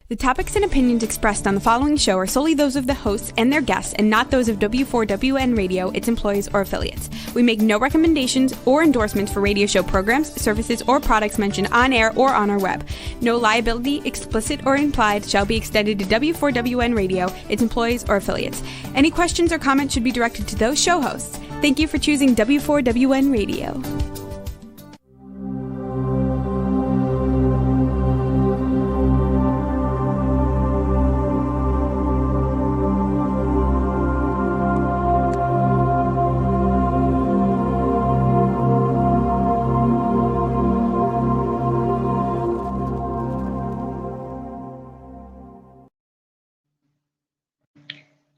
The topics and opinions expressed on the following show are solely those of the hosts and their guests and not those of W4WN Radio, its employees, or affiliates. We make no recommendations or endorsements for radio show programs, services, or products mentioned on air or on our web. No liability, explicit or implied, shall be extended to W4WN Radio, its employees, or affiliates. Any questions or comments should be directed to those show hosts. Thank you for choosing W4WN Radio.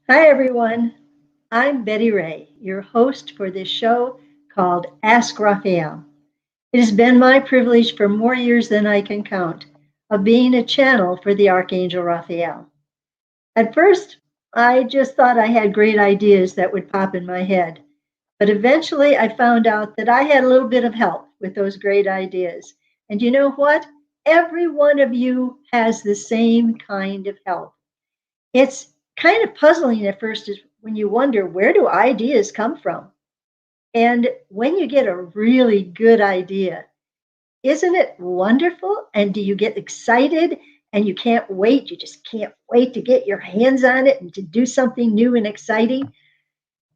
Hi, everyone. I'm Betty Ray, your host for this show called Ask Raphael. It has been my privilege for more years than I can count of being a channel for the Archangel Raphael. At first, I just thought I had great ideas that would pop in my head, but eventually I found out that I had a little bit of help with those great ideas. And you know what? Every one of you has the same kind of help. It's kind of puzzling at first is when you wonder, where do ideas come from? And when you get a really good idea, isn't it wonderful? And do you get excited and you can't wait? You just can't wait to get your hands on it and to do something new and exciting?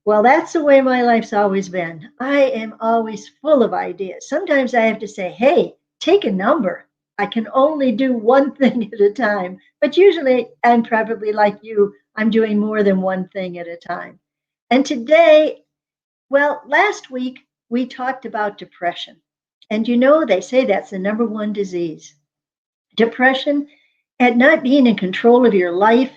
Well, that's the way my life's always been. I am always full of ideas. Sometimes I have to say, hey, take a number. I can only do one thing at a time. But usually, I'm probably like you, I'm doing more than one thing at a time. And today, well, last week, we talked about depression. And you know, they say that's the number one disease. Depression at not being in control of your life,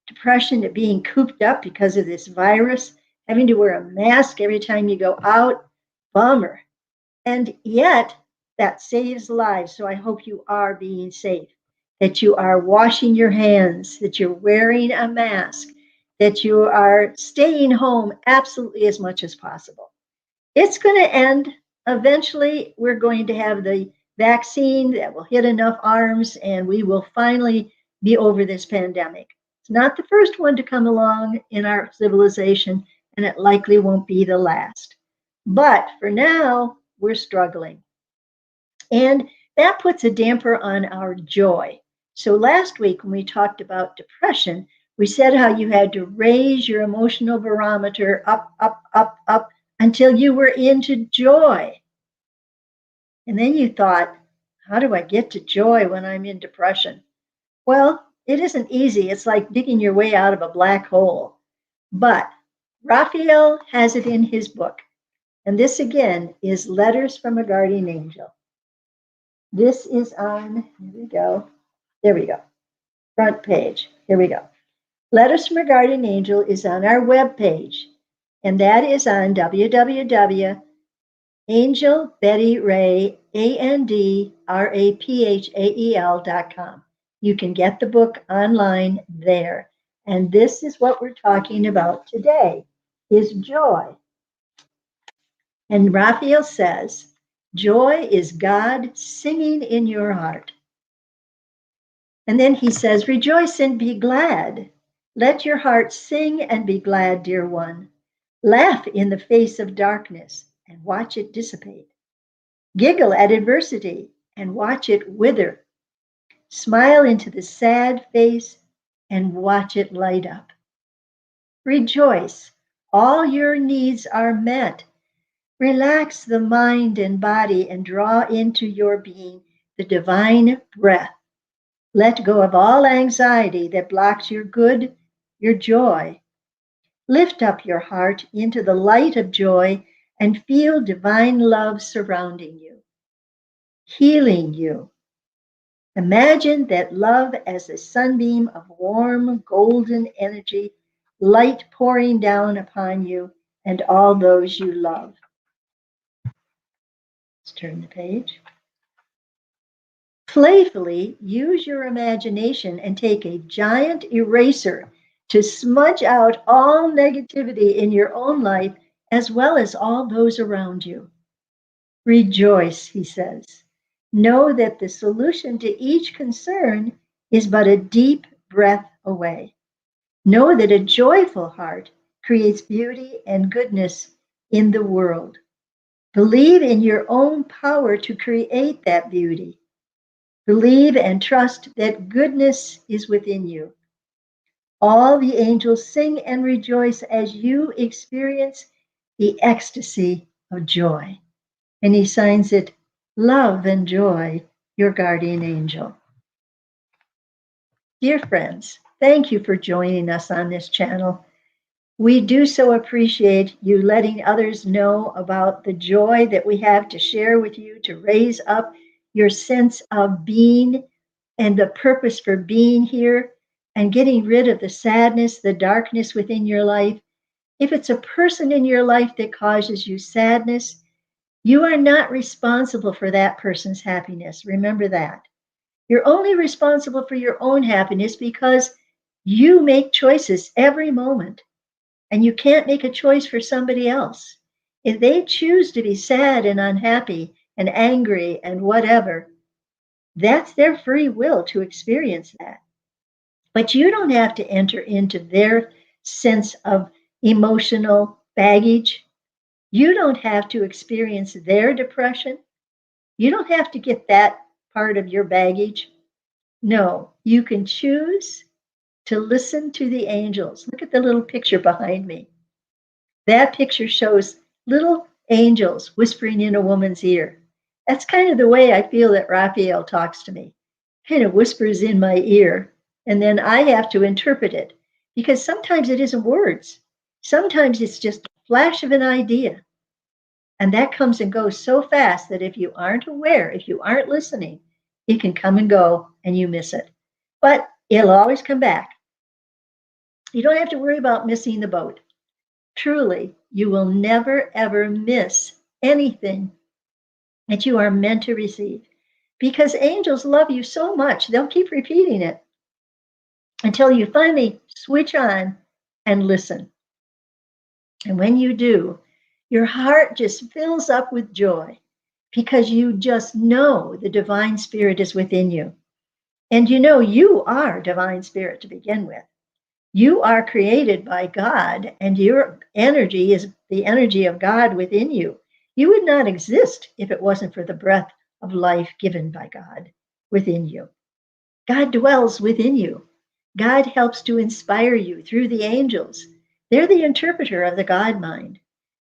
depression at being cooped up because of this virus, having to wear a mask every time you go out, bummer. And yet, that saves lives. So I hope you are being safe, that you are washing your hands, that you're wearing a mask, that you are staying home absolutely as much as possible. It's going to end. Eventually, we're going to have the vaccine that will hit enough arms and we will finally be over this pandemic. It's not the first one to come along in our civilization, and it likely won't be the last. But for now, we're struggling. And that puts a damper on our joy. So last week when we talked about depression, we said how you had to raise your emotional barometer up, up, up, up until you were into joy. And then you thought, how do I get to joy when I'm in depression? Well, it isn't easy. It's like digging your way out of a black hole. But Raphael has it in his book. And this again is Letters from a Guardian Angel. This is on, there we go, front page, here we go. Letters from a Guardian Angel is on our webpage, and that is on www.angelbettyray.com. You can get the book online there. And this is what we're talking about today, is joy. And Raphael says, joy is God singing in your heart. And then he says, rejoice and be glad. Let your heart sing and be glad, dear one. Laugh in the face of darkness and watch it dissipate. Giggle at adversity and watch it wither. Smile into the sad face and watch it light up. Rejoice, all your needs are met. Relax the mind and body and draw into your being the divine breath. Let go of all anxiety that blocks your good, your joy. Lift up your heart into the light of joy and feel divine love surrounding you, healing you. Imagine that love as a sunbeam of warm, golden energy, light pouring down upon you and all those you love. Let's turn the page. Playfully use your imagination and take a giant eraser to smudge out all negativity in your own life as well as all those around you. Rejoice, he says. Know that the solution to each concern is but a deep breath away. Know that a joyful heart creates beauty and goodness in the world. Believe in your own power to create that beauty. Believe and trust that goodness is within you. All the angels sing and rejoice as you experience the ecstasy of joy. And he signs it, Love and Joy, your guardian angel. Dear friends, thank you for joining us on this channel. We do so appreciate you letting others know about the joy that we have to share with you to raise up your sense of being and the purpose for being here and getting rid of the sadness, the darkness within your life. If it's a person in your life that causes you sadness, you are not responsible for that person's happiness. Remember that. You're only responsible for your own happiness because you make choices every moment and you can't make a choice for somebody else. If they choose to be sad and unhappy and angry and whatever, that's their free will to experience that. But you don't have to enter into their sense of emotional baggage. You don't have to experience their depression. You don't have to get that part of your baggage. No, you can choose to listen to the angels. Look at the little picture behind me. That picture shows little angels whispering in a woman's ear. That's kind of the way I feel that Raphael talks to me. Kind of whispers in my ear, and then I have to interpret it because sometimes it isn't words. Sometimes it's just a flash of an idea. And that comes and goes so fast that if you aren't aware, if you aren't listening, it can come and go and you miss it. But it'll always come back. You don't have to worry about missing the boat. Truly, you will never, ever miss anything that you are meant to receive because angels love you so much, they'll keep repeating it until you finally switch on and listen. And when you do, your heart just fills up with joy because you just know the divine spirit is within you. And you know you are divine spirit to begin with. You are created by God, and your energy is the energy of God within you. You would not exist if it wasn't for the breath of life given by God within you. God dwells within you. God helps to inspire you through the angels. They're the interpreter of the God mind.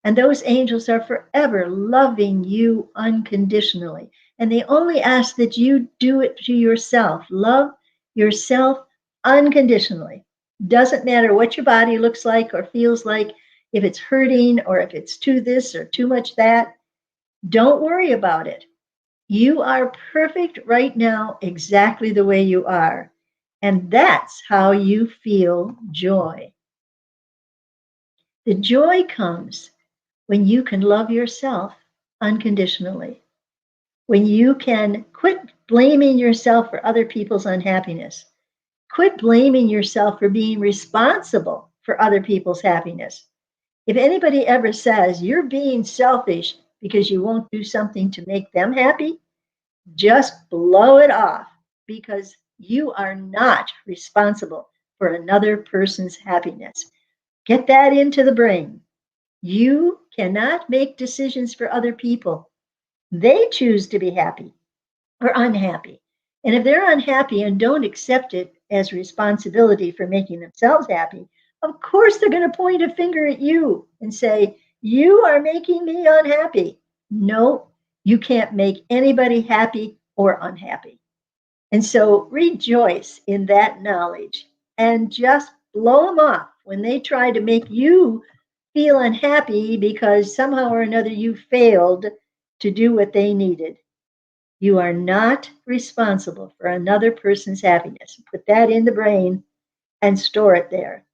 And those angels are forever loving you unconditionally. And they only ask that you do it to yourself. Love yourself unconditionally. Doesn't matter what your body looks like or feels like, if it's hurting or if it's too this or too much that. Don't worry about it. You are perfect right now, exactly the way you are. And that's how you feel joy. The joy comes when you can love yourself unconditionally, when you can quit blaming yourself for other people's unhappiness, quit blaming yourself for being responsible for other people's happiness. If anybody ever says you're being selfish because you won't do something to make them happy, just blow it off because you are not responsible for another person's happiness. Get that into the brain. You cannot make decisions for other people. They choose to be happy or unhappy. And if they're unhappy and don't accept it as responsibility for making themselves happy, of course they're going to point a finger at you and say, you are making me unhappy. No, you can't make anybody happy or unhappy. And so rejoice in that knowledge and just blow them off when they try to make you feel unhappy because somehow or another you failed to do what they needed. You are not responsible for another person's happiness. Put that in the brain and store it there.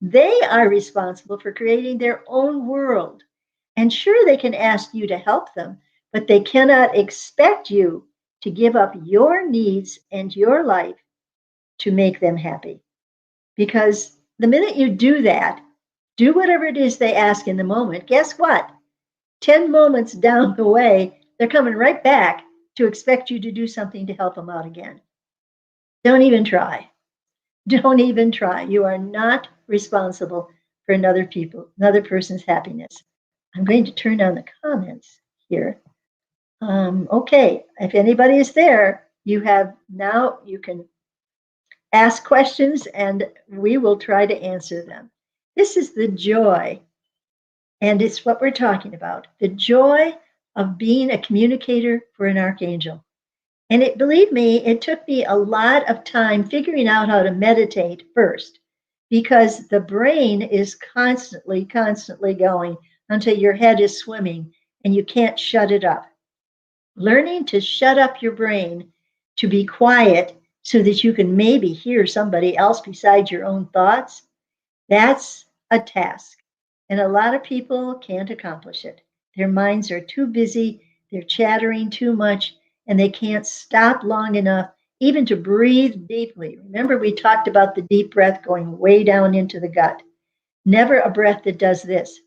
They are responsible for creating their own world. And sure, they can ask you to help them, but they cannot expect you to give up your needs and your life to make them happy. Because the minute you do that, do whatever it is they ask in the moment, guess what? 10 moments down the way, they're coming right back to expect you to do something to help them out again. Don't even try. Don't even try. You are not responsible for another person's happiness. I'm going to turn on the comments here. Okay, if anybody is there, you can ask questions and we will try to answer them. This is the joy, and it's what we're talking about, the joy of being a communicator for an archangel. And believe me, it took me a lot of time figuring out how to meditate first, because the brain is constantly, constantly going until your head is swimming and you can't shut it up. Learning to shut up your brain to be quiet so that you can maybe hear somebody else besides your own thoughts, that's a task. And a lot of people can't accomplish it. Their minds are too busy, they're chattering too much, and they can't stop long enough even to breathe deeply. Remember, we talked about the deep breath going way down into the gut. Never a breath that does this.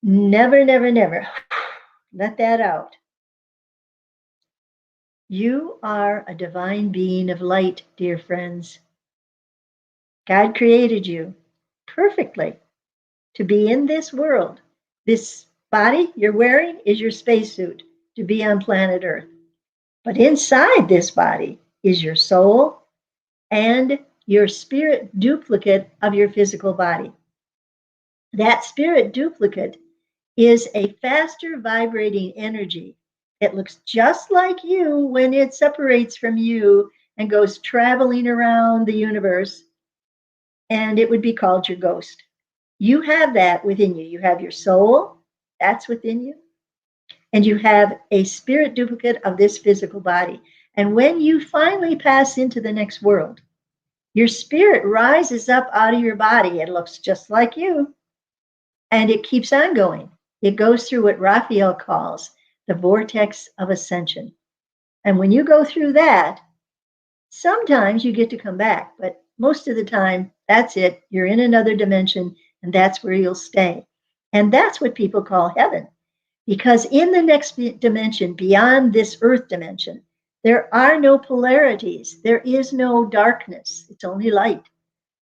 Never, never, never. Let that out. You are a divine being of light, dear friends. God created you perfectly to be in this world. This body you're wearing is your spacesuit to be on planet Earth. But inside this body is your soul and your spirit duplicate of your physical body. That spirit duplicate is a faster vibrating energy. It looks just like you when it separates from you and goes traveling around the universe, and it would be called your ghost. You have that within you. You have your soul, that's within you, and you have a spirit duplicate of this physical body. And when you finally pass into the next world, your spirit rises up out of your body. It looks just like you, and it keeps on going. It goes through what Raphael calls the vortex of ascension. And when you go through that, sometimes you get to come back, but most of the time, that's it. You're in another dimension, and that's where you'll stay. And that's what people call heaven. Because in the next dimension, beyond this earth dimension, there are no polarities. There is no darkness. It's only light.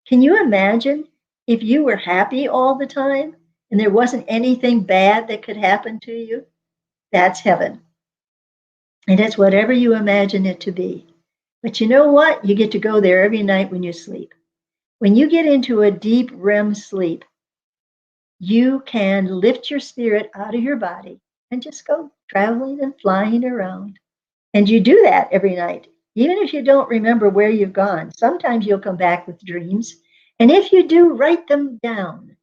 Can you imagine if you were happy all the time and there wasn't anything bad that could happen to you? That's heaven. And it's whatever you imagine it to be. But you know what? You get to go there every night when you sleep. When you get into a deep REM sleep, you can lift your spirit out of your body and just go traveling and flying around. And you do that every night. Even if you don't remember where you've gone, sometimes you'll come back with dreams. And if you do, write them down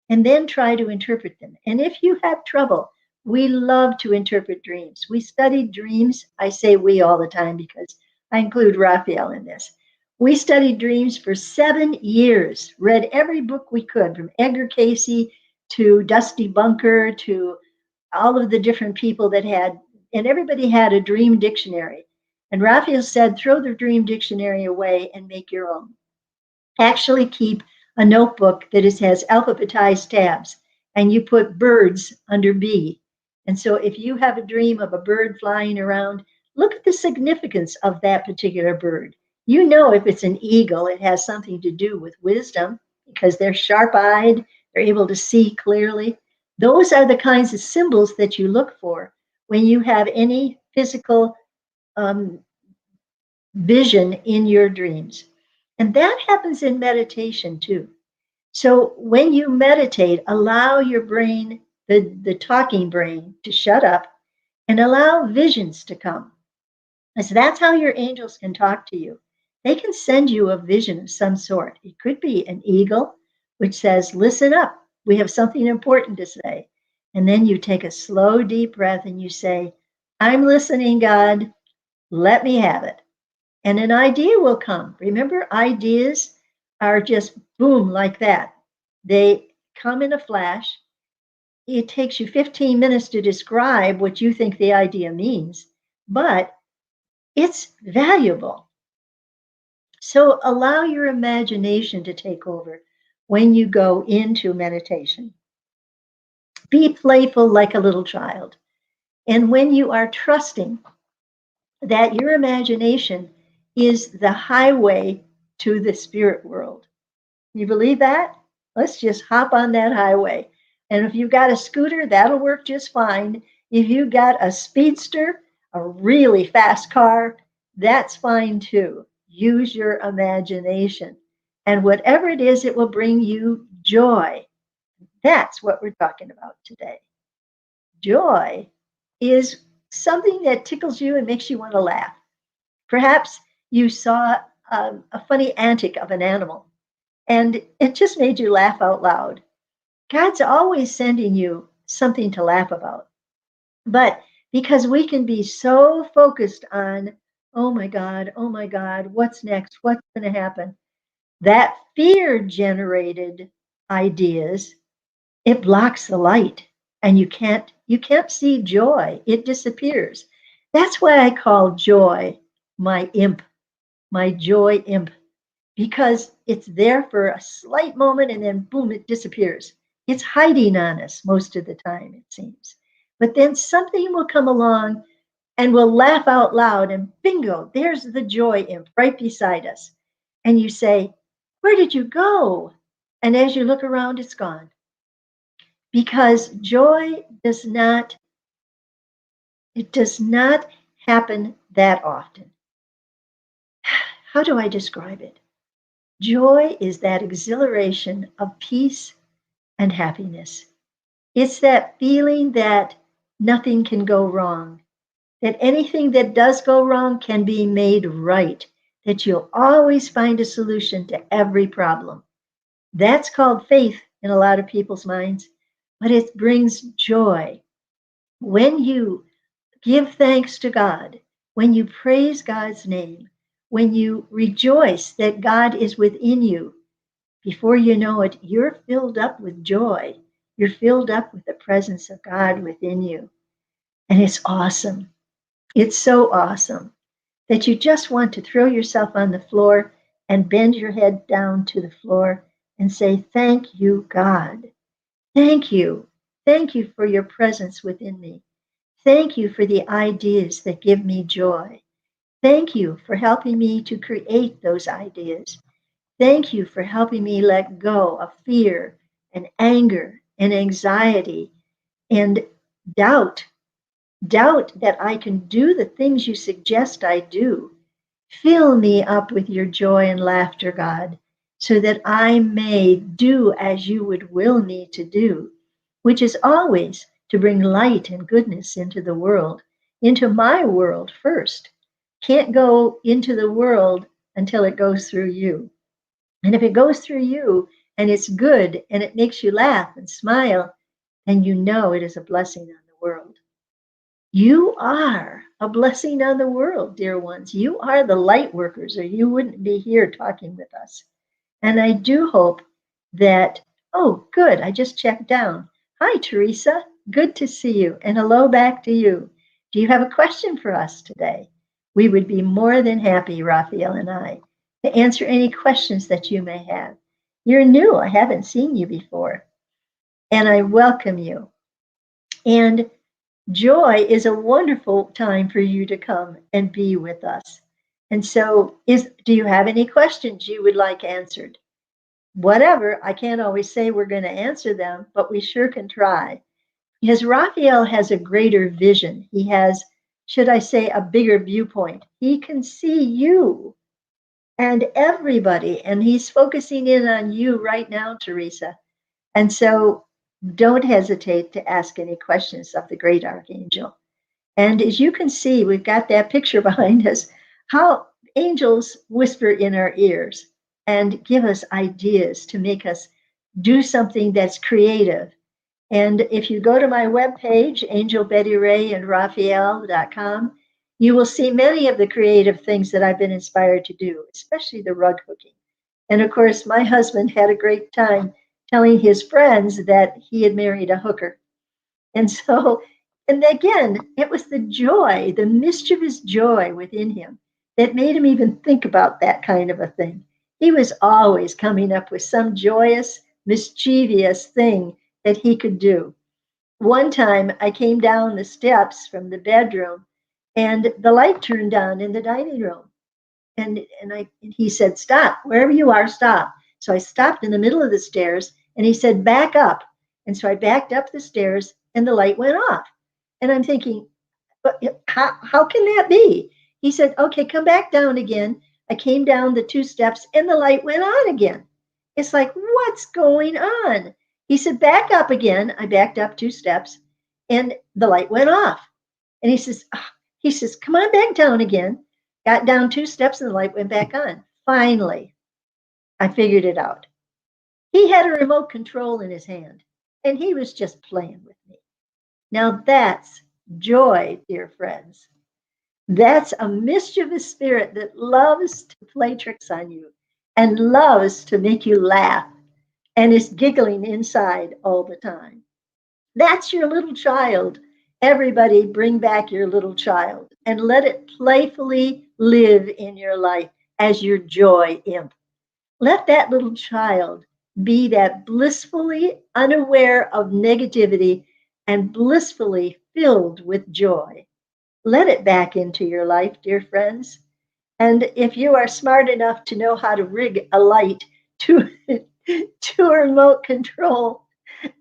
and then try to interpret them. And if you have trouble, we love to interpret dreams. We studied dreams. I say we all the time because I include Raphael in this. We studied dreams for 7 years, read every book we could, from Edgar Cayce to Dusty Bunker to all of the different people that had, and everybody had a dream dictionary. And Raphael said, throw the dream dictionary away and make your own. Actually keep a notebook that has alphabetized tabs, and you put birds under B. And so if you have a dream of a bird flying around, look at the significance of that particular bird. You know, if it's an eagle, it has something to do with wisdom because they're sharp-eyed, they're able to see clearly. Those are the kinds of symbols that you look for when you have any physical vision in your dreams. And that happens in meditation too. So when you meditate, allow your brain, the talking brain, to shut up and allow visions to come. And so that's how your angels can talk to you. They can send you a vision of some sort. It could be an eagle, which says, listen up, we have something important to say. And then you take a slow, deep breath and you say, I'm listening, God, let me have it. And an idea will come. Remember, ideas are just boom, like that. They come in a flash. It takes you 15 minutes to describe what you think the idea means, but it's valuable. So allow your imagination to take over when you go into meditation. Be playful like a little child. And when you are trusting that your imagination is the highway to the spirit world. You believe that? Let's just hop on that highway. And if you've got a scooter, that'll work just fine. If you've got a speedster, a really fast car, that's fine too. Use your imagination. And whatever it is, it will bring you joy. That's what we're talking about today. Joy is something that tickles you and makes you want to laugh. Perhaps you saw a funny antic of an animal and it just made you laugh out loud. God's always sending you something to laugh about. But because we can be so focused on, oh my God, what's next? What's going to happen? That fear generated ideas, it blocks the light and you can't see joy. It disappears. That's why I call joy my imp, my joy imp, because it's there for a slight moment and then boom, it disappears. It's hiding on us most of the time, it seems. But then something will come along and we'll laugh out loud, and bingo, there's the joy imp right beside us. And you say, where did you go? And as you look around, it's gone. Because joy does not happen that often. How do I describe it? Joy is that exhilaration of peace and happiness. It's that feeling that nothing can go wrong, that anything that does go wrong can be made right, that you'll always find a solution to every problem. That's called faith in a lot of people's minds, but it brings joy. When you give thanks to God, when you praise God's name, when you rejoice that God is within you, before you know it, you're filled up with joy. You're filled up with the presence of God within you. And it's awesome. It's so awesome that you just want to throw yourself on the floor and bend your head down to the floor and say, thank you, God. Thank you. Thank you for your presence within me. Thank you for the ideas that give me joy. Thank you for helping me to create those ideas. Thank you for helping me let go of fear and anger and anxiety and doubt. Doubt that I can do the things you suggest I do. Fill me up with your joy and laughter, God, so that I may do as you would will me to do, which is always to bring light and goodness into the world, into my world first. Can't go into the world until it goes through you. And if it goes through you and it's good and it makes you laugh and smile, then you know it is a blessing on the world. You are a blessing on the world, dear ones. You are the light workers, or you wouldn't be here talking with us. And I do hope that, oh, good, I just checked down. Hi, Teresa. Good to see you. And hello back to you. Do you have a question for us today? We would be more than happy, Raphael and I, to answer any questions that you may have. You're new. I haven't seen you before. And I welcome you. And joy is a wonderful time for you to come and be with us. And so, do you have any questions you would like answered? Whatever, I can't always say we're going to answer them, but we sure can try. Because Raphael has a greater vision. He has, should I say, a bigger viewpoint. He can see you and everybody, and he's focusing in on you right now, Teresa. And so don't hesitate to ask any questions of the great Archangel. And as you can see, we've got that picture behind us, how angels whisper in our ears and give us ideas to make us do something that's creative. And if you go to my webpage, angelbettyrayandraphael.com, you will see many of the creative things that I've been inspired to do, especially the rug hooking. And of course, my husband had a great time telling his friends that he had married a hooker. And so, and again, it was the joy, the mischievous joy within him that made him even think about that kind of a thing. He was always coming up with some joyous, mischievous thing that he could do. One time I came down the steps from the bedroom and the light turned on in the dining room. And he said, stop, wherever you are, stop. So I stopped in the middle of the stairs, and he said, back up. And so I backed up the stairs, and the light went off. And I'm thinking, but how can that be? He said, okay, come back down again. I came down the 2 steps, and the light went on again. It's like, what's going on? He said, back up again. I backed up 2 steps, and the light went off. And he says, come on back down again. Got down 2 steps, and the light went back on. Finally, I figured it out. He had a remote control in his hand, and he was just playing with me. Now that's joy, dear friends. That's a mischievous spirit that loves to play tricks on you and loves to make you laugh and is giggling inside all the time. That's your little child. Everybody bring back your little child and let it playfully live in your life as your joy imp. Let that little child be that blissfully unaware of negativity and blissfully filled with joy. Let it back into your life, dear friends. And if you are smart enough to know how to rig a light to, to a remote control,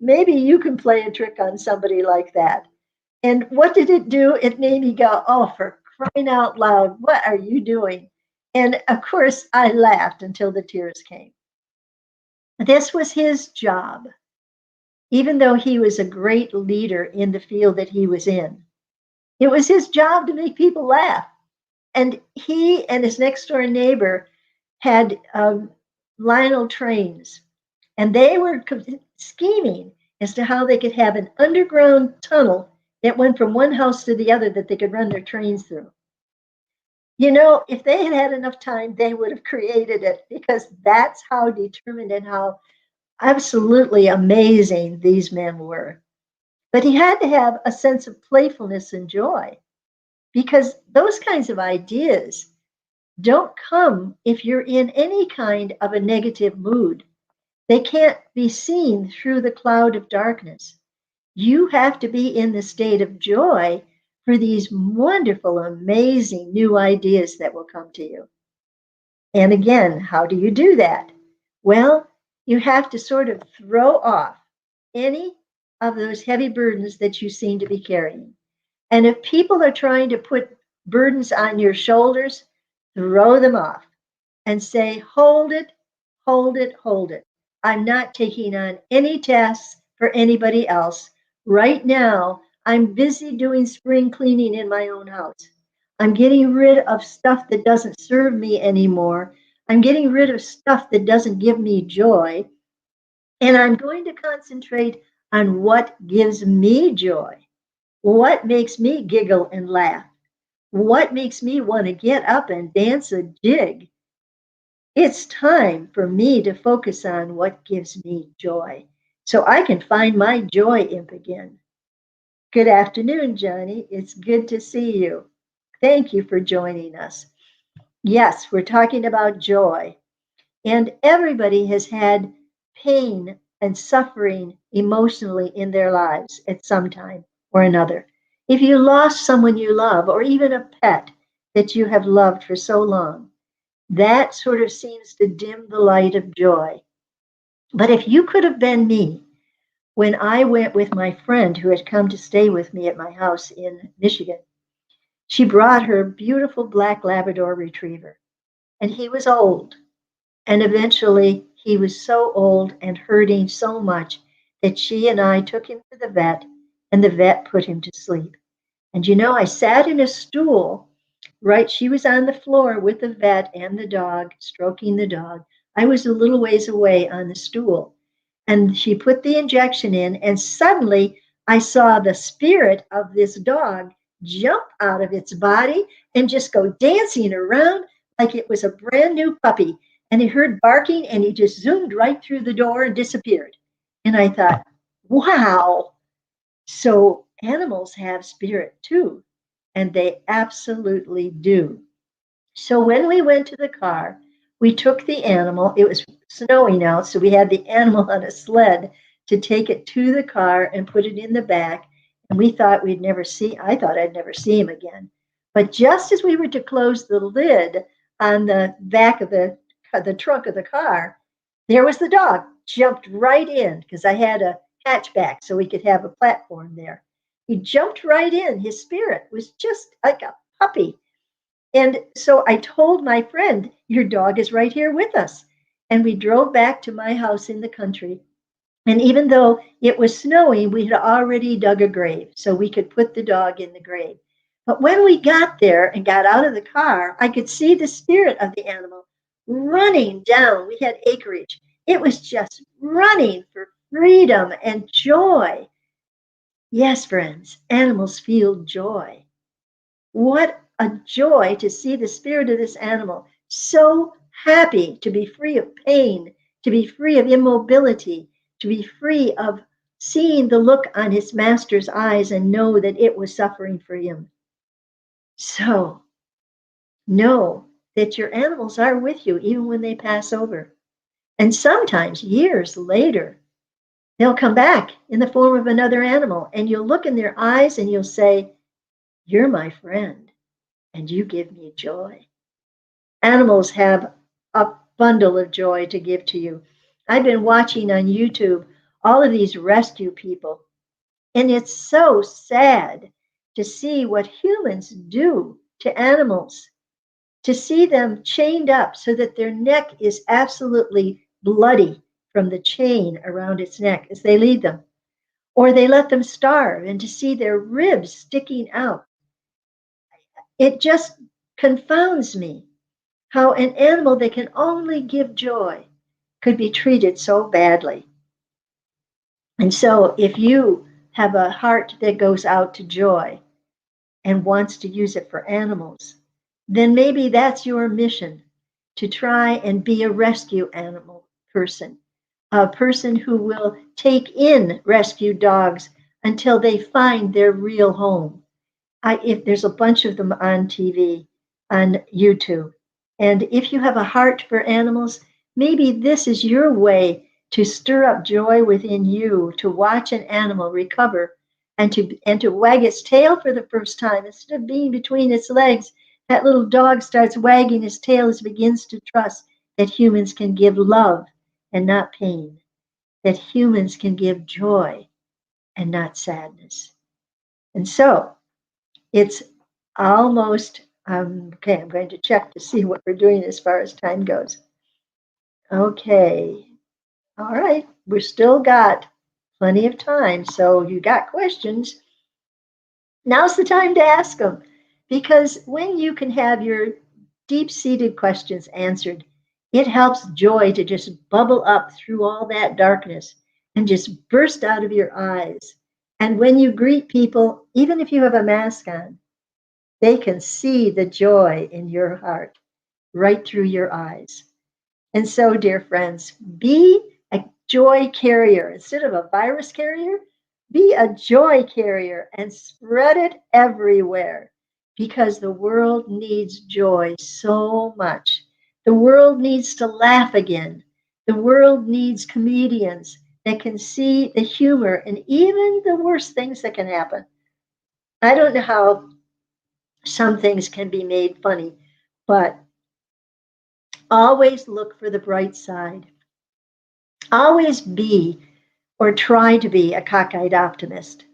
maybe you can play a trick on somebody like that. And what did it do? It made me go, oh, for crying out loud, what are you doing? And of course, I laughed until the tears came. This was his job, even though he was a great leader in the field that he was in. It was his job to make people laugh. And he and his next door neighbor had Lionel trains, and they were scheming as to how they could have an underground tunnel that went from one house to the other that they could run their trains through. You know, if they had had enough time, they would have created it, because that's how determined and how absolutely amazing these men were. But he had to have a sense of playfulness and joy, because those kinds of ideas don't come if you're in any kind of a negative mood. They can't be seen through the cloud of darkness. You have to be in the state of joy for these wonderful, amazing new ideas that will come to you. And again, how do you do that? Well, you have to sort of throw off any of those heavy burdens that you seem to be carrying. And if people are trying to put burdens on your shoulders, throw them off and say, hold it, hold it, hold it. I'm not taking on any tasks for anybody else. Right now, I'm busy doing spring cleaning in my own house. I'm getting rid of stuff that doesn't serve me anymore. I'm getting rid of stuff that doesn't give me joy. And I'm going to concentrate on what gives me joy. What makes me giggle and laugh? What makes me want to get up and dance a jig? It's time for me to focus on what gives me joy so I can find my joy imp again. Good afternoon, Johnny. It's good to see you. Thank you for joining us. Yes, we're talking about joy. And everybody has had pain and suffering emotionally in their lives at some time or another. If you lost someone you love, or even a pet that you have loved for so long, that sort of seems to dim the light of joy. But if you could have been me when I went with my friend who had come to stay with me at my house in Michigan, she brought her beautiful black Labrador retriever, and he was old. And eventually he was so old and hurting so much that she and I took him to the vet, and the vet put him to sleep. And you know, I sat in a stool, right? She was on the floor with the vet and the dog, stroking the dog. I was a little ways away on the stool. And she put the injection in, and suddenly I saw the spirit of this dog jump out of its body and just go dancing around like it was a brand new puppy. And he heard barking, and he just zoomed right through the door and disappeared. And I thought, wow. So animals have spirit too, and they absolutely do. So when we went to the car, we took the animal. It was snowing out, so we had the animal on a sled to take it to the car and put it in the back. And we thought I thought I'd never see him again. But just as we were to close the lid on the back of the trunk of the car, there was the dog, jumped right in because I had a hatchback so we could have a platform there. He jumped right in. His spirit was just like a puppy. And so I told my friend, your dog is right here with us. And we drove back to my house in the country. And even though it was snowing, we had already dug a grave so we could put the dog in the grave. But when we got there and got out of the car, I could see the spirit of the animal running down. We had acreage. It was just running for freedom and joy. Yes, friends, animals feel joy. What a joy to see the spirit of this animal so happy to be free of pain, to be free of immobility, to be free of seeing the look on his master's eyes and know that it was suffering for him. So know that your animals are with you even when they pass over. And sometimes years later, they'll come back in the form of another animal, and you'll look in their eyes and you'll say, "You're my friend, and you give me joy." Animals have a bundle of joy to give to you. I've been watching on YouTube all of these rescue people, and it's so sad to see what humans do to animals, to see them chained up so that their neck is absolutely bloody from the chain around its neck as they lead them, or they let them starve, and to see their ribs sticking out. It just confounds me how an animal that can only give joy could be treated so badly. And so, if you have a heart that goes out to joy and wants to use it for animals, then maybe that's your mission, to try and be a rescue animal person, a person who will take in rescue dogs until they find their real home. If there's a bunch of them on TV, on YouTube, and if you have a heart for animals, maybe this is your way to stir up joy within you, to watch an animal recover and to wag its tail for the first time instead of being between its legs. That little dog starts wagging his tail as it begins to trust that humans can give love and not pain, that humans can give joy and not sadness. And so it's almost, okay, I'm going to check to see what we're doing as far as time goes. Okay, all right, we've still got plenty of time. So you got questions. Now's the time to ask them, because when you can have your deep-seated questions answered, it helps joy to just bubble up through all that darkness and just burst out of your eyes. And when you greet people, even if you have a mask on, they can see the joy in your heart right through your eyes. And so, dear friends, be a joy carrier. Instead of a virus carrier, be a joy carrier and spread it everywhere, because the world needs joy so much. The world needs to laugh again. The world needs comedians that can see the humor in even the worst things that can happen. I don't know how some things can be made funny, but always look for the bright side. Always be or try to be a cockeyed optimist.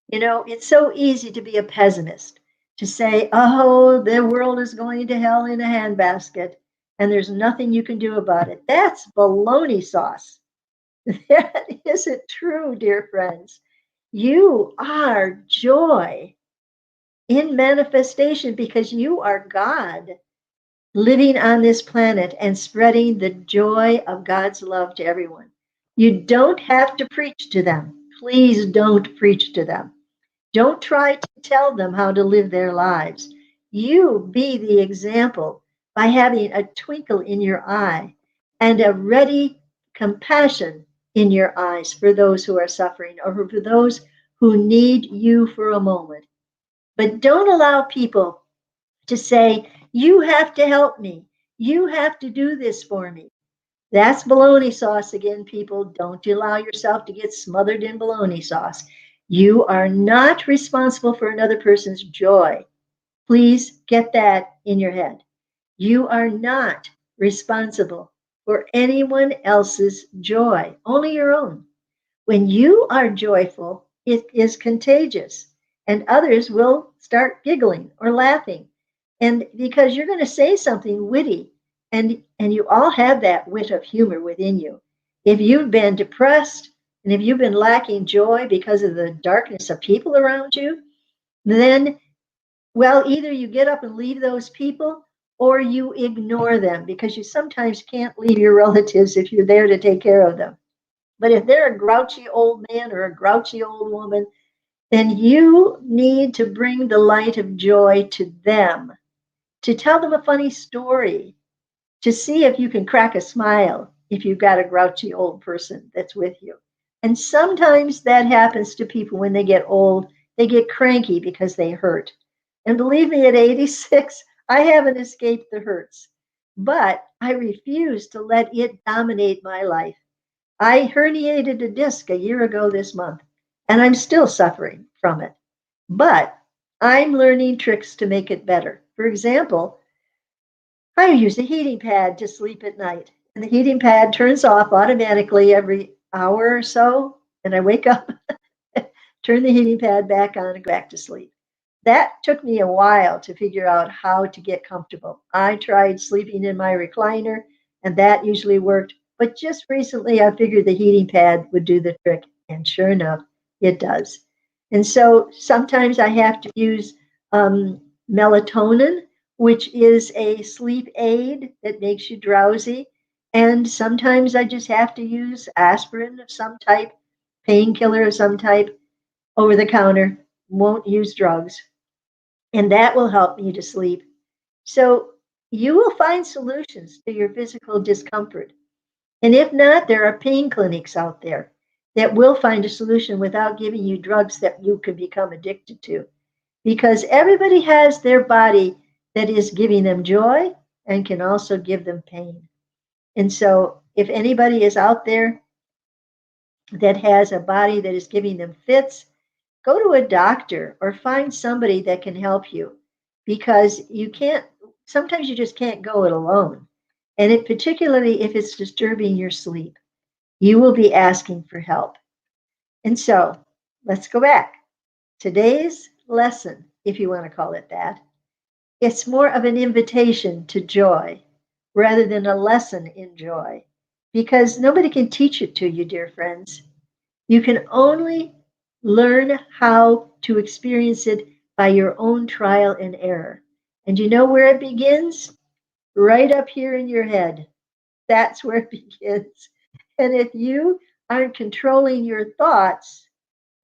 You know, it's so easy to be a pessimist, to say, oh, the world is going to hell in a handbasket and there's nothing you can do about it. That's baloney sauce. That isn't true, dear friends. You are joy in manifestation because you are God living on this planet and spreading the joy of God's love to everyone. You don't have to preach to them. Please don't preach to them. Don't try to tell them how to live their lives. You be the example by having a twinkle in your eye and a ready compassion in your eyes for those who are suffering or for those who need you for a moment. But don't allow people to say, you have to help me. You have to do this for me. That's bologna sauce again, people. Don't allow yourself to get smothered in bologna sauce. You are not responsible for another person's joy. Please get that in your head. You are not responsible for anyone else's joy, only your own. When you are joyful, it is contagious, and others will start giggling or laughing. And because you're going to say something witty, and you all have that wit of humor within you. If you've been depressed and if you've been lacking joy because of the darkness of people around you, then, well, either you get up and leave those people or you ignore them because you sometimes can't leave your relatives if you're there to take care of them. But if they're a grouchy old man or a grouchy old woman, then you need to bring the light of joy to them, to tell them a funny story, to see if you can crack a smile if you've got a grouchy old person that's with you. And sometimes that happens to people when they get old. They get cranky because they hurt. And believe me, at 86, I haven't escaped the hurts. But I refuse to let it dominate my life. I herniated a disc a year ago this month, and I'm still suffering from it. But I'm learning tricks to make it better. For example, I use a heating pad to sleep at night, and the heating pad turns off automatically every hour or so, and I wake up, turn the heating pad back on, and go back to sleep. That took me a while to figure out how to get comfortable. I tried sleeping in my recliner, and that usually worked. But just recently, I figured the heating pad would do the trick, and sure enough, it does. And so sometimes I have to use um, melatonin, which is a sleep aid that makes you drowsy. And sometimes I just have to use aspirin of some type, painkiller of some type, over the counter, won't use drugs, and that will help me to sleep. So you will find solutions to your physical discomfort. And if not, there are pain clinics out there that will find a solution without giving you drugs that you can become addicted to. Because everybody has their body that is giving them joy and can also give them pain. And so if anybody is out there that has a body that is giving them fits, go to a doctor or find somebody that can help you because you can't, sometimes you just can't go it alone. And it, particularly if it's disturbing your sleep, you will be asking for help. And so let's go back. Today's lesson, if you want to call it that, it's more of an invitation to joy rather than a lesson in joy because nobody can teach it to you, dear friends. You can only learn how to experience it by your own trial and error. And you know where it begins? Right up here in your head. That's where it begins. And if you aren't controlling your thoughts,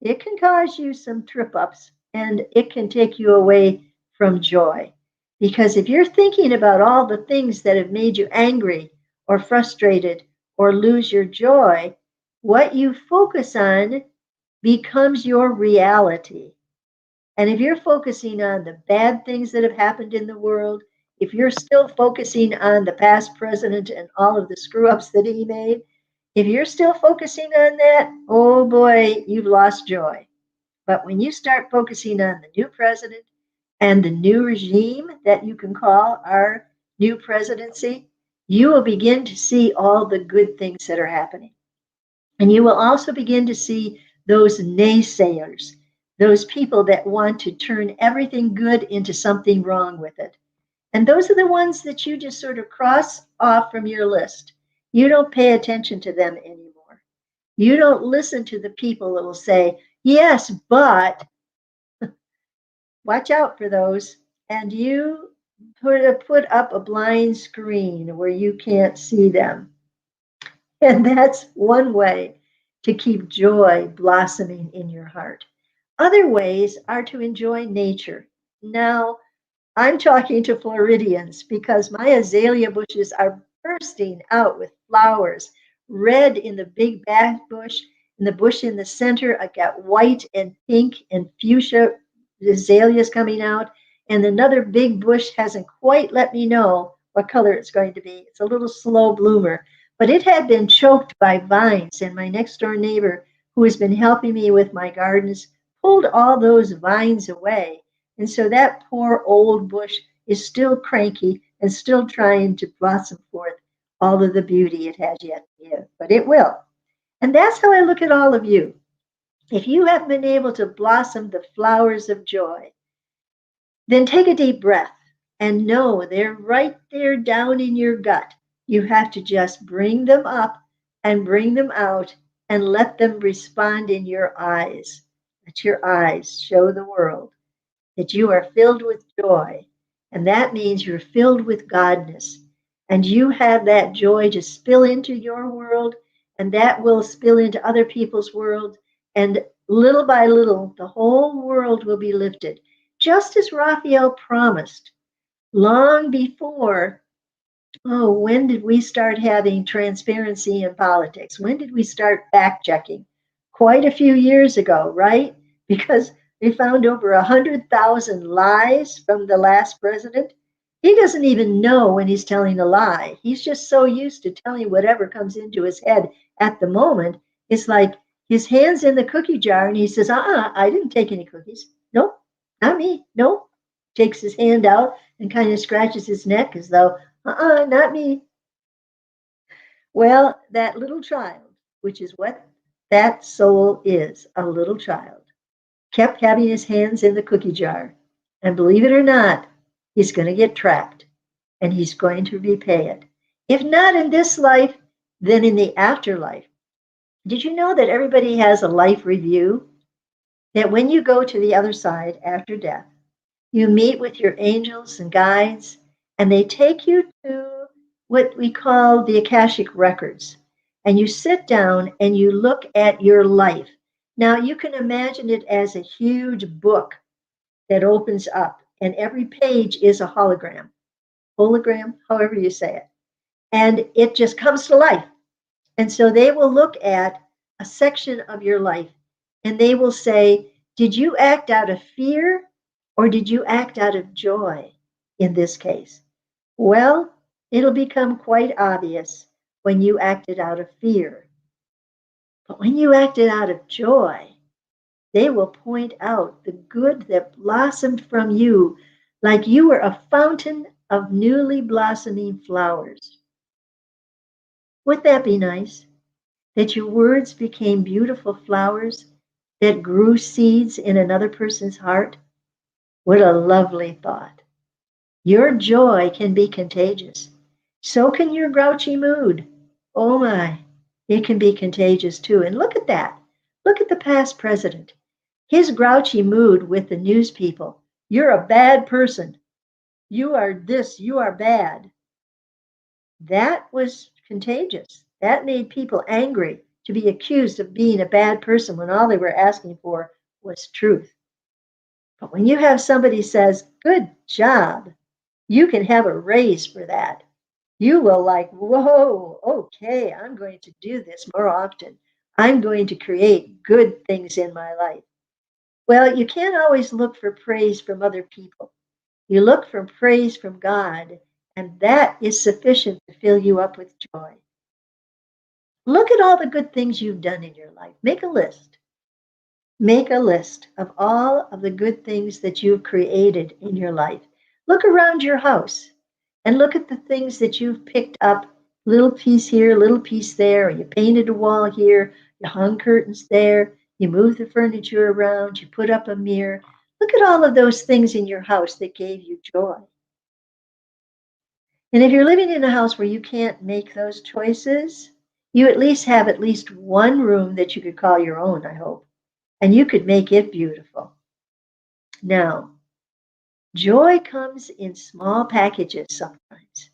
it can cause you some trip ups and it can take you away from joy. Because if you're thinking about all the things that have made you angry or frustrated or lose your joy, what you focus on becomes your reality. And if you're focusing on the bad things that have happened in the world, if you're still focusing on the past president and all of the screw ups that he made, if you're still focusing on that, oh boy, you've lost joy. But when you start focusing on the new president and the new regime that you can call our new presidency, you will begin to see all the good things that are happening. And you will also begin to see those naysayers, those people that want to turn everything good into something wrong with it. And those are the ones that you just sort of cross off from your list. You don't pay attention to them anymore. You don't listen to the people that will say, yes, but watch out for those. And you put up a blind screen where you can't see them. And that's one way to keep joy blossoming in your heart. Other ways are to enjoy nature. Now, I'm talking to Floridians because my azalea bushes are bursting out with flowers. Red in the big back bush, in the bush in the center, I've got white and pink and fuchsia azaleas coming out. And another big bush hasn't quite let me know what color it's going to be. It's a little slow bloomer, but it had been choked by vines. And my next door neighbor, who has been helping me with my gardens, pulled all those vines away. And so that poor old bush is still cranky and still trying to blossom forth all of the beauty it has yet to give, but it will. And that's how I look at all of you. If you have been able to blossom the flowers of joy, then take a deep breath and know they're right there down in your gut. You have to just bring them up and bring them out and let them respond in your eyes. Let your eyes show the world that you are filled with joy. And that means you're filled with Godness. And you have that joy to spill into your world, and that will spill into other people's world. And little by little, the whole world will be lifted. Just as Raphael promised long before. Oh, when did we start having transparency in politics? When did we start fact checking? Quite a few years ago, right? Because we found over 100,000 lies from the last president. He doesn't even know when he's telling a lie. He's just so used to telling whatever comes into his head at the moment. It's like his hand's in the cookie jar and he says, I didn't take any cookies. Nope, not me. Nope. Takes his hand out and kind of scratches his neck as though, not me. Well, that little child, which is what that soul is, a little child, kept having his hands in the cookie jar. And believe it or not, he's going to get trapped and he's going to repay it. If not in this life, then in the afterlife. Did you know that everybody has a life review? That when you go to the other side after death, you meet with your angels and guides, and they take you to what we call the Akashic Records. And you sit down and you look at your life. Now, you can imagine it as a huge book that opens up, and every page is a hologram, however you say it. And it just comes to life. And so they will look at a section of your life and they will say, did you act out of fear or did you act out of joy in this case? Well, it'll become quite obvious when you acted out of fear. But when you acted out of joy, they will point out the good that blossomed from you like you were a fountain of newly blossoming flowers. Wouldn't that be nice? That your words became beautiful flowers that grew seeds in another person's heart? What a lovely thought. Your joy can be contagious. So can your grouchy mood. Oh my, it can be contagious too. And look at that. Look at the past president. His grouchy mood with the news people. You're a bad person. You are this, you are bad. That was contagious. That made people angry to be accused of being a bad person when all they were asking for was truth. But when you have somebody says, good job, you can have a raise for that. You will like, whoa, okay, I'm going to do this more often. I'm going to create good things in my life. Well, you can't always look for praise from other people. You look for praise from God, and that is sufficient to fill you up with joy. Look at all the good things you've done in your life. Make a list. Make a list of all of the good things that you've created in your life. Look around your house and look at the things that you've picked up, little piece here, little piece there, or you painted a wall here, you hung curtains there, you moved the furniture around, you put up a mirror. Look at all of those things in your house that gave you joy. And if you're living in a house where you can't make those choices, you at least have at least one room that you could call your own, I hope, and you could make it beautiful. Now, joy comes in small packages sometimes.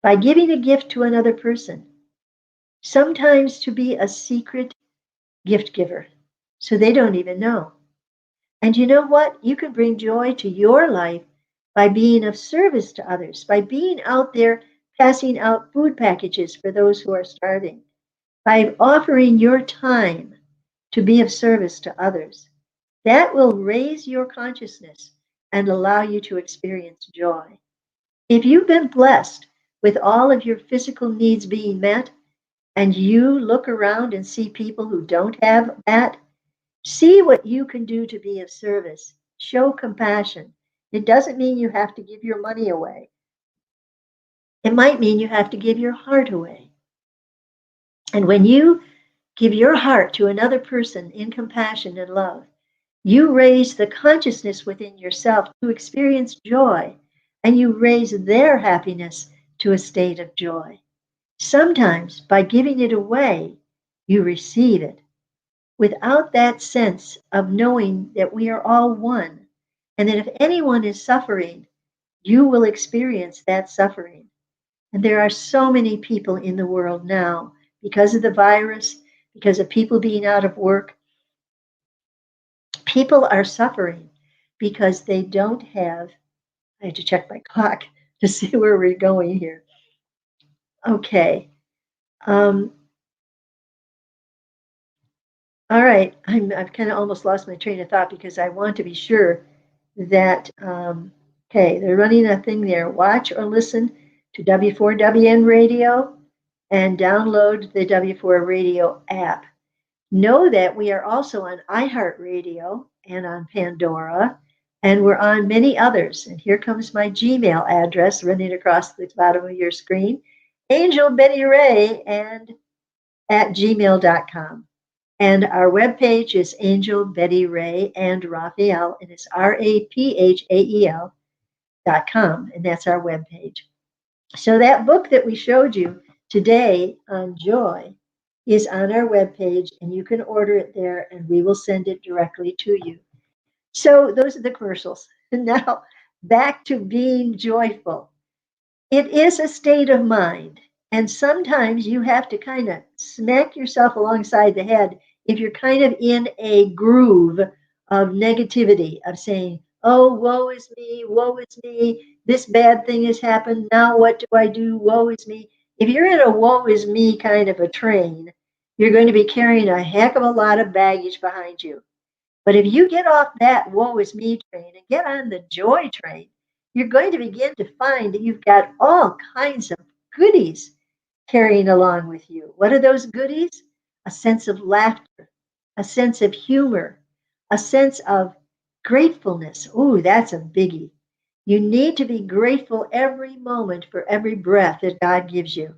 By giving a gift to another person, sometimes to be a secret gift giver, so they don't even know. And you know what? You can bring joy to your life by being of service to others, by being out there passing out food packages for those who are starving, by offering your time to be of service to others. That will raise your consciousness and allow you to experience joy. If you've been blessed with all of your physical needs being met, and you look around and see people who don't have that, see what you can do to be of service. Show compassion. It doesn't mean you have to give your money away. It might mean you have to give your heart away. And when you give your heart to another person in compassion and love, you raise the consciousness within yourself to experience joy, and you raise their happiness to a state of joy. Sometimes, by giving it away, you receive it. Without that sense of knowing that we are all one, and that if anyone is suffering, you will experience that suffering. And there are so many people in the world now, because of the virus, because of people being out of work, people are suffering because they don't have. I have to check my clock to see where we're going here. Okay. Um, all right. I've kind of almost lost my train of thought because I want to be sure that, okay, they're running a thing there. Watch or listen to W4WN radio and download the W4 radio app. Know that we are also on iHeartRadio and on Pandora, and we're on many others. And here comes my Gmail address running across the bottom of your screen, Angel Betty Ray and at gmail.com. And our webpage is Angel Betty Ray and Raphael, and it's RAPHAEL.com, and that's our webpage. So that book that we showed you today on joy is on our webpage, and you can order it there, and we will send it directly to you. So those are the commercials. Now back to being joyful. It is a state of mind, and sometimes you have to kind of smack yourself alongside the head if you're kind of in a groove of negativity, of saying, oh, woe is me, this bad thing has happened, now what do I do, woe is me. If you're in a woe is me kind of a train, you're going to be carrying a heck of a lot of baggage behind you. But if you get off that woe is me train and get on the joy train, you're going to begin to find that you've got all kinds of goodies carrying along with you. What are those goodies? A sense of laughter, a sense of humor, a sense of gratefulness. Ooh, that's a biggie. You need to be grateful every moment for every breath that God gives you.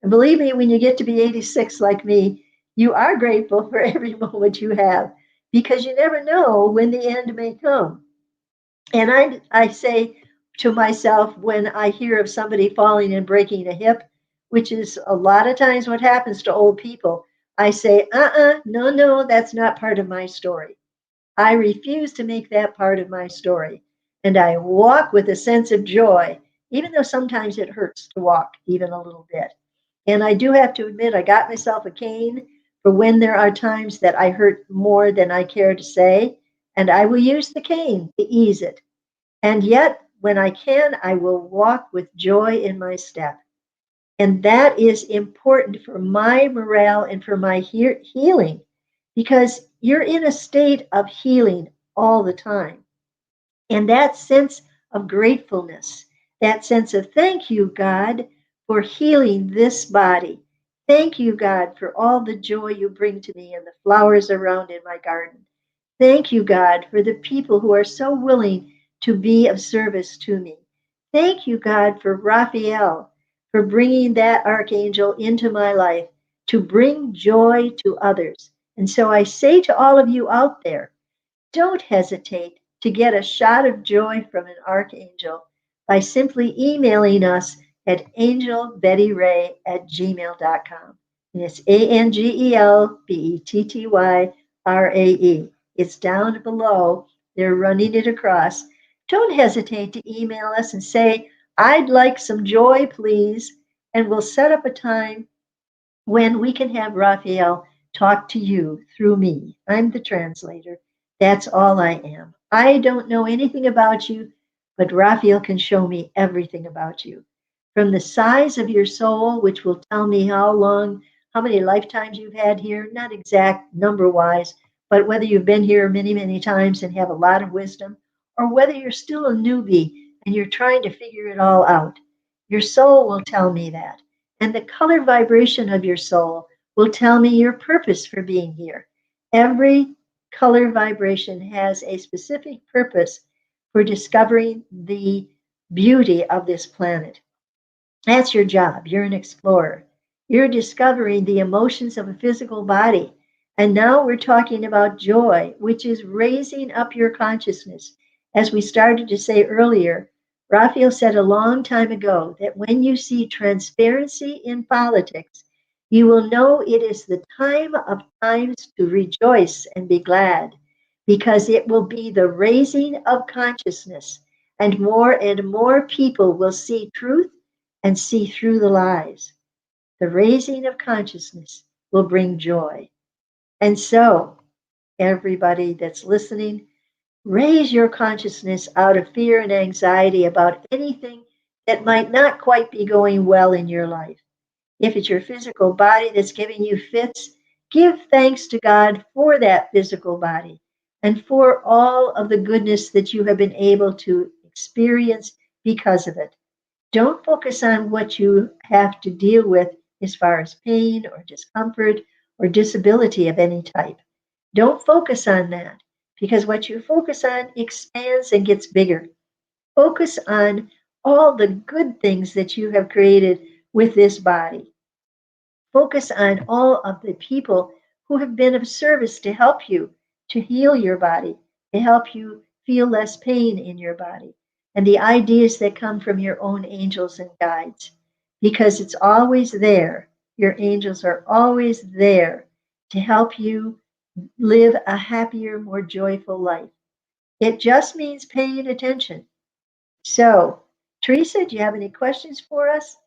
And believe me, when you get to be 86 like me, you are grateful for every moment you have because you never know when the end may come. And I say to myself when I hear of somebody falling and breaking a hip, which is a lot of times what happens to old people, I say, no, that's not part of my story. I refuse to make that part of my story. And I walk with a sense of joy, even though sometimes it hurts to walk even a little bit. And I do have to admit, I got myself a cane for when there are times that I hurt more than I care to say, and I will use the cane to ease it. And yet, when I can, I will walk with joy in my step. And that is important for my morale and for my healing because you're in a state of healing all the time. And that sense of gratefulness, that sense of thank you, God, for healing this body. Thank you, God, for all the joy you bring to me and the flowers around in my garden. Thank you, God, for the people who are so willing to be of service to me. Thank you, God, for Raphael, for bringing that archangel into my life to bring joy to others. And so I say to all of you out there, don't hesitate to get a shot of joy from an archangel by simply emailing us at angelbettyray@gmail.com. And it's ANGELBETTYRAE. It's down below. They're running it across. Don't hesitate to email us and say, I'd like some joy, please. And we'll set up a time when we can have Raphael talk to you through me. I'm the translator. That's all I am. I don't know anything about you, but Raphael can show me everything about you. From the size of your soul, which will tell me how long, how many lifetimes you've had here, not exact number wise, but whether you've been here many, many times and have a lot of wisdom, or whether you're still a newbie and you're trying to figure it all out. Your soul will tell me that. And the color vibration of your soul will tell me your purpose for being here. Every color vibration has a specific purpose for discovering the beauty of this planet. That's your job. You're an explorer. You're discovering the emotions of a physical body. And now we're talking about joy, which is raising up your consciousness. As we started to say earlier, Raphael said a long time ago that when you see transparency in politics, you will know it is the time of times to rejoice and be glad, because it will be the raising of consciousness, and more people will see truth and see through the lies. The raising of consciousness will bring joy. And so, everybody that's listening, raise your consciousness out of fear and anxiety about anything that might not quite be going well in your life. If it's your physical body that's giving you fits, give thanks to God for that physical body and for all of the goodness that you have been able to experience because of it. Don't focus on what you have to deal with as far as pain or discomfort or disability of any type. Don't focus on that, because what you focus on expands and gets bigger. Focus on all the good things that you have created with this body. Focus on all of the people who have been of service to help you to heal your body, to help you feel less pain in your body, and the ideas that come from your own angels and guides, because it's always there. Your angels are always there to help you live a happier, more joyful life. It just means paying attention. So, Teresa, do you have any questions for us?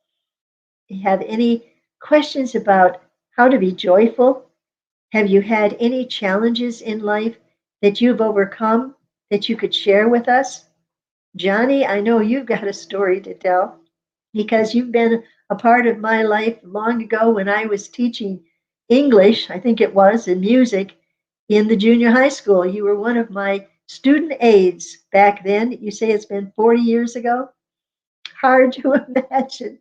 You have any questions about how to be joyful? Have you had any challenges in life that you've overcome that you could share with us? Johnny, I know you've got a story to tell because you've been a part of my life long ago when I was teaching English, I think it was, and music in the junior high school. You were one of my student aides back then. You say it's been 40 years ago? Hard to imagine.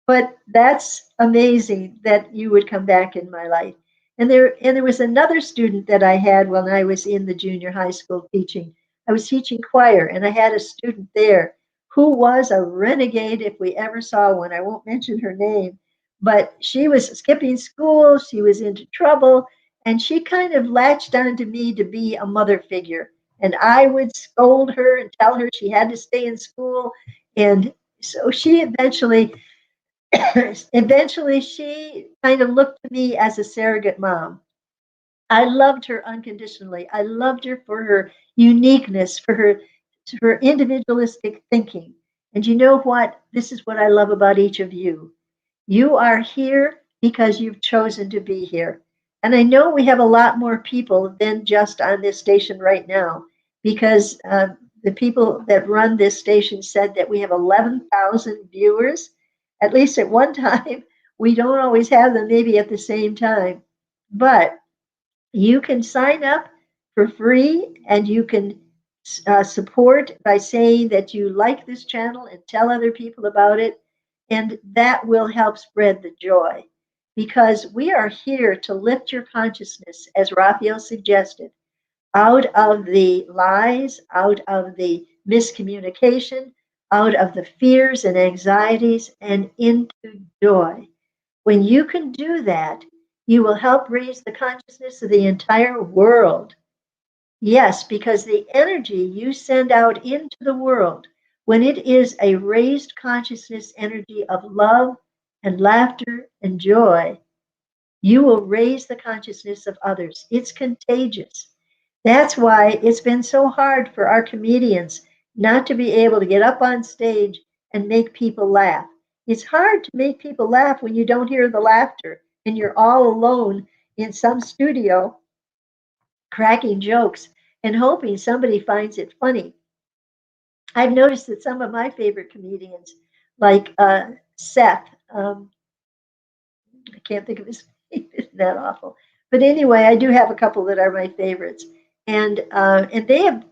But that's amazing that you would come back in my life. And there was another student that I had when I was in the junior high school teaching. I was teaching choir, and I had a student there who was a renegade if we ever saw one. I won't mention her name, but she was skipping school, she was into trouble, and she kind of latched onto me to be a mother figure. And I would scold her and tell her she had to stay in school. And so she eventually she kind of looked to me as a surrogate mom. I loved her unconditionally. I loved her for her uniqueness, for her individualistic thinking. And you know what? This is what I love about each of you. You are here because you've chosen to be here. And I know we have a lot more people than just on this station right now, because the people that run this station said that we have 11,000 viewers, at least at one time. We don't always have them maybe at the same time. But you can sign up for free, and you can support by saying that you like this channel and tell other people about it. And that will help spread the joy, because we are here to lift your consciousness, as Raphael suggested, out of the lies, out of the miscommunication, out of the fears and anxieties, and into joy. When you can do that, you will help raise the consciousness of the entire world. Yes, because the energy you send out into the world, when it is a raised consciousness energy of love and laughter and joy, you will raise the consciousness of others. It's contagious. That's why it's been so hard for our comedians not to be able to get up on stage and make people laugh. It's hard to make people laugh when you don't hear the laughter and you're all alone in some studio cracking jokes and hoping somebody finds it funny. I've noticed that some of my favorite comedians, like Seth, I can't think of his name. Isn't that awful? But anyway, I do have a couple that are my favorites, and they have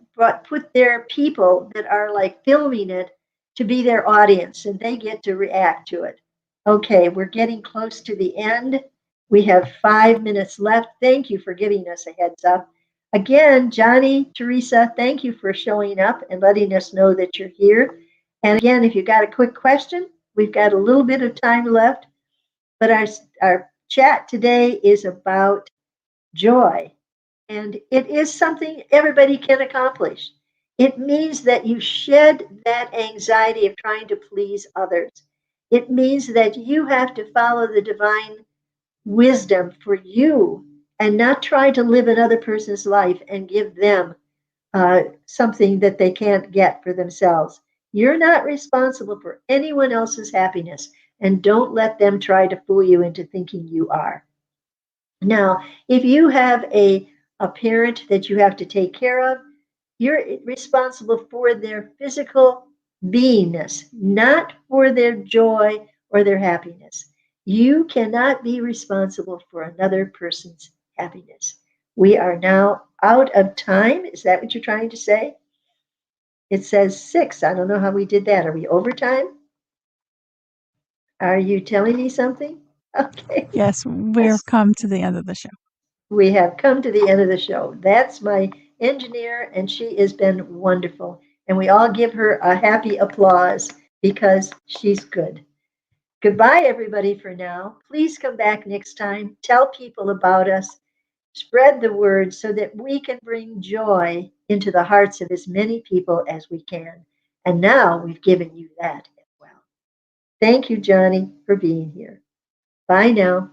put their people that are like filming it to be their audience, and they get to react to it. Okay, we're getting close to the end. We have 5 minutes left. Thank you for giving us a heads up. Again, Johnny, Teresa, thank you for showing up and letting us know that you're here. And again, if you got a quick question, We've got a little bit of time left, but our chat today is about joy. And it is something everybody can accomplish. It means that you shed that anxiety of trying to please others. It means that you have to follow the divine wisdom for you and not try to live another person's life and give them something that they can't get for themselves. You're not responsible for anyone else's happiness, and don't let them try to fool you into thinking you are. Now, if you have a parent that you have to take care of, you're responsible for their physical beingness, not for their joy or their happiness. You cannot be responsible for another person's happiness. We are now out of time. Is that what you're trying to say? It says 6. I don't know how we did that. Are we overtime? Are you telling me something? Okay. Yes, we've come to the end of the show. We have come to the end of the show. That's my engineer, and she has been wonderful. And we all give her a happy applause because she's good. Goodbye, everybody, for now. Please come back next time. Tell people about us. Spread the word so that we can bring joy into the hearts of as many people as we can. And now we've given you that as well. Thank you, Johnny, for being here. Bye now.